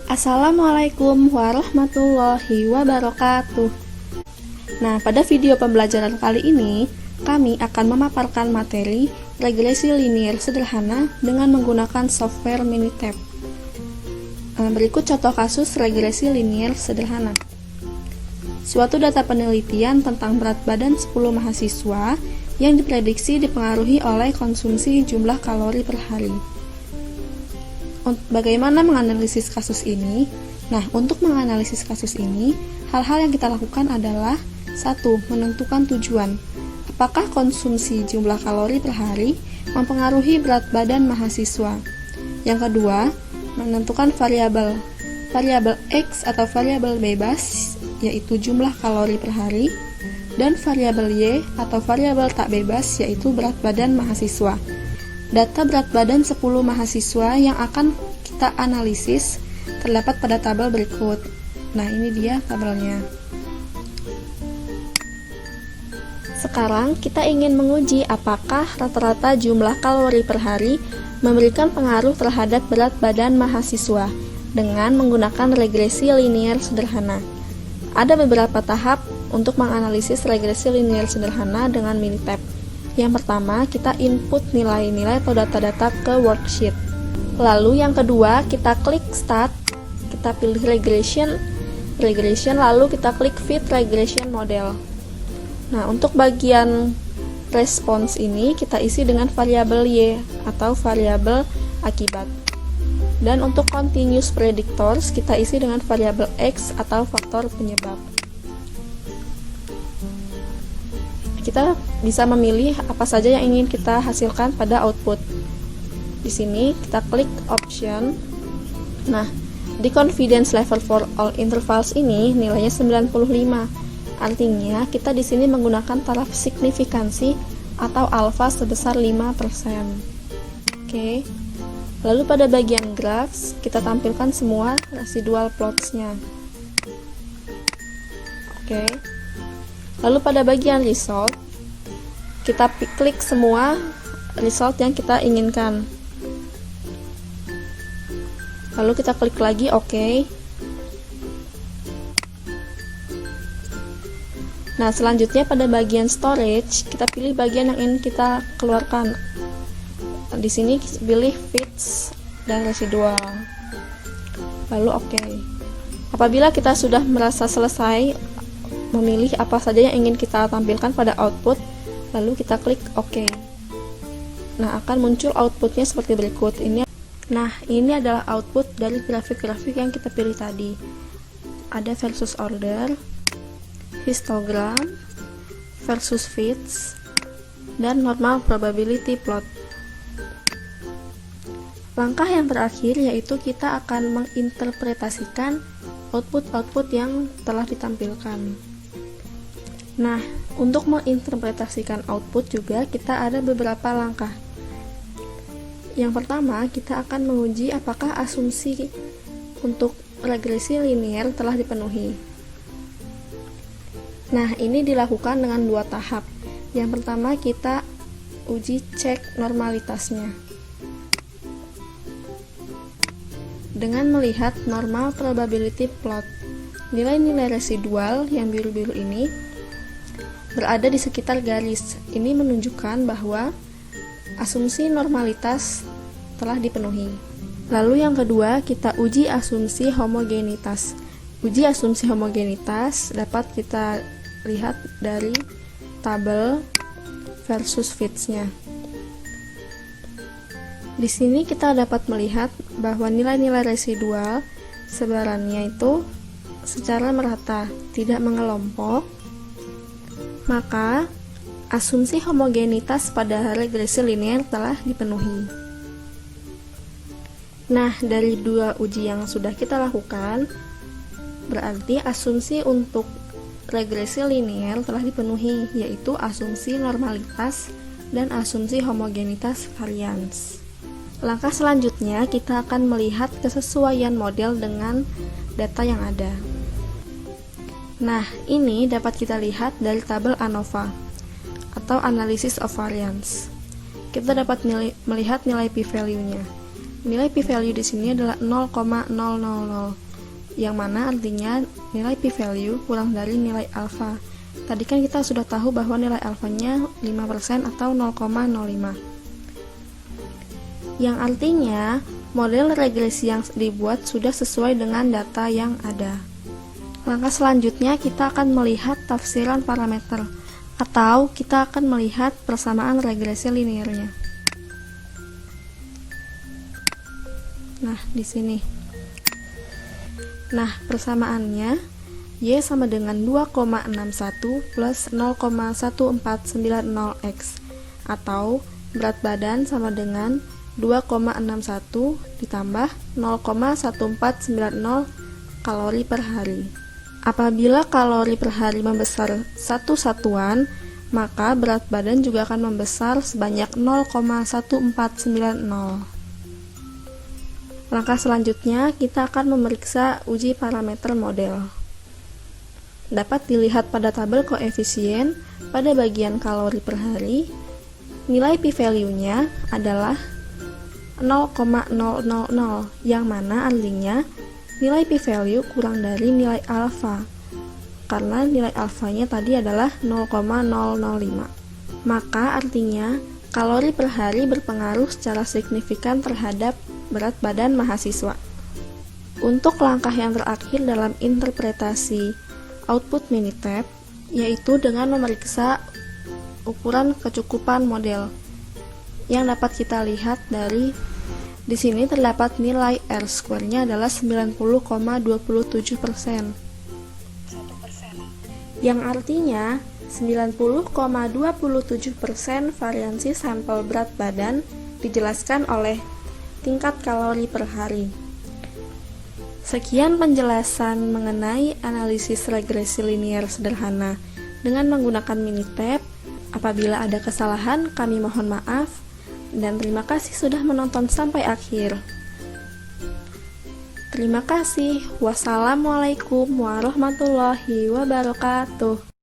Assalamualaikum warahmatullahi wabarakatuh. Nah, pada video pembelajaran kali ini, kami akan memaparkan materi regresi linier sederhana dengan menggunakan software Minitab. Berikut contoh kasus regresi linier sederhana. Suatu data penelitian tentang berat badan 10 mahasiswa yang diprediksi dipengaruhi oleh konsumsi jumlah kalori per hari. Bagaimana menganalisis kasus ini? Nah, untuk menganalisis kasus ini, hal-hal yang kita lakukan adalah 1. Menentukan tujuan. Apakah konsumsi jumlah kalori per hari mempengaruhi berat badan mahasiswa? Yang kedua, menentukan variabel. Variabel X atau variabel bebas, yaitu jumlah kalori per hari, dan variabel Y atau variabel tak bebas, yaitu berat badan mahasiswa. Data berat badan 10 mahasiswa yang akan kita analisis terdapat pada tabel berikut. Nah, ini dia tabelnya. Sekarang kita ingin menguji apakah rata-rata jumlah kalori per hari memberikan pengaruh terhadap berat badan mahasiswa dengan menggunakan regresi linier sederhana. Ada beberapa tahap untuk menganalisis regresi linier sederhana dengan Minitab. Yang pertama, kita input nilai-nilai atau data-data ke worksheet. Lalu yang kedua, kita klik Start, kita pilih Regression, lalu kita klik Fit Regression Model. Nah, untuk bagian respons ini kita isi dengan variabel Y atau variabel akibat. Dan untuk continuous predictors kita isi dengan variabel X atau faktor penyebab. Kita bisa memilih apa saja yang ingin kita hasilkan pada output. Di sini kita klik option. Nah, di confidence level for all intervals ini nilainya 95. Artinya kita di sini menggunakan taraf signifikansi atau alfa sebesar 5%. Oke. Lalu pada bagian graphs kita tampilkan semua residual plots-nya. Oke. Lalu pada bagian result, kita klik semua result yang kita inginkan. Lalu kita klik lagi OK. Nah, selanjutnya pada bagian storage, kita pilih bagian yang ingin kita keluarkan. Di sini pilih fits dan residual. Lalu OK. Apabila kita sudah merasa selesai memilih apa saja yang ingin kita tampilkan pada output, lalu kita klik OK. Nah, akan muncul outputnya seperti berikut. Ini adalah output dari grafik-grafik yang kita pilih tadi. Ada versus order, histogram, versus fits, dan normal probability plot. Langkah yang terakhir yaitu kita akan menginterpretasikan output-output yang telah ditampilkan. Nah, untuk menginterpretasikan output juga kita ada beberapa langkah. Yang pertama, kita akan menguji apakah asumsi untuk regresi linier telah dipenuhi. Nah, ini dilakukan dengan dua tahap. Yang pertama, kita uji cek normalitasnya dengan melihat normal probability plot. Nilai-nilai residual yang biru-biru ini berada di sekitar garis. Ini menunjukkan bahwa asumsi normalitas telah dipenuhi. Lalu yang kedua, kita uji asumsi homogenitas. Uji asumsi homogenitas dapat kita lihat dari tabel versus fits-nya. Di sini kita dapat melihat bahwa nilai-nilai residual sebarannya itu secara merata, tidak mengelompok. Maka asumsi homogenitas pada regresi linier telah dipenuhi. Nah, dari dua uji yang sudah kita lakukan, berarti asumsi untuk regresi linier telah dipenuhi, yaitu asumsi normalitas dan asumsi homogenitas varians. Langkah selanjutnya kita akan melihat kesesuaian model dengan data yang ada. Nah, ini dapat kita lihat dari tabel ANOVA atau Analysis of Variance. Kita dapat melihat nilai p-value-nya. nilai p-value di sini adalah 0,000, yang mana artinya nilai p-value kurang dari nilai alfa. Tadi kan kita sudah tahu bahwa nilai alfanya 5% atau 0,05. Yang artinya model regresi yang dibuat sudah sesuai dengan data yang ada. Langkah selanjutnya kita akan melihat tafsiran parameter, atau kita akan melihat persamaan regresi linearnya. Nah, di sini. Nah, persamaannya Y sama dengan 2,61 plus 0,1490X, atau berat badan sama dengan 2,61 ditambah 0,1490 kalori per hari. Apabila kalori per hari membesar satu satuan, maka berat badan juga akan membesar sebanyak 0,1490. Langkah selanjutnya, kita akan memeriksa uji parameter model. Dapat dilihat pada tabel koefisien pada bagian kalori per hari, nilai p-value-nya adalah 0,000, yang mana artinya nilai p-value kurang dari nilai alfa, karena nilai alfanya tadi adalah 0,005. Maka artinya kalori per hari berpengaruh secara signifikan terhadap berat badan mahasiswa. Untuk langkah yang terakhir dalam interpretasi output Minitab, yaitu dengan memeriksa ukuran kecukupan model, yang dapat kita lihat dari di sini terdapat nilai R-square-nya adalah 90,27%. Yang artinya 90,27% variansi sampel berat badan dijelaskan oleh tingkat kalori per hari. Sekian penjelasan mengenai analisis regresi linear sederhana dengan menggunakan Minitab. Apabila ada kesalahan, kami mohon maaf, dan terima kasih sudah menonton sampai akhir. Terima kasih. Wassalamualaikum warahmatullahi wabarakatuh.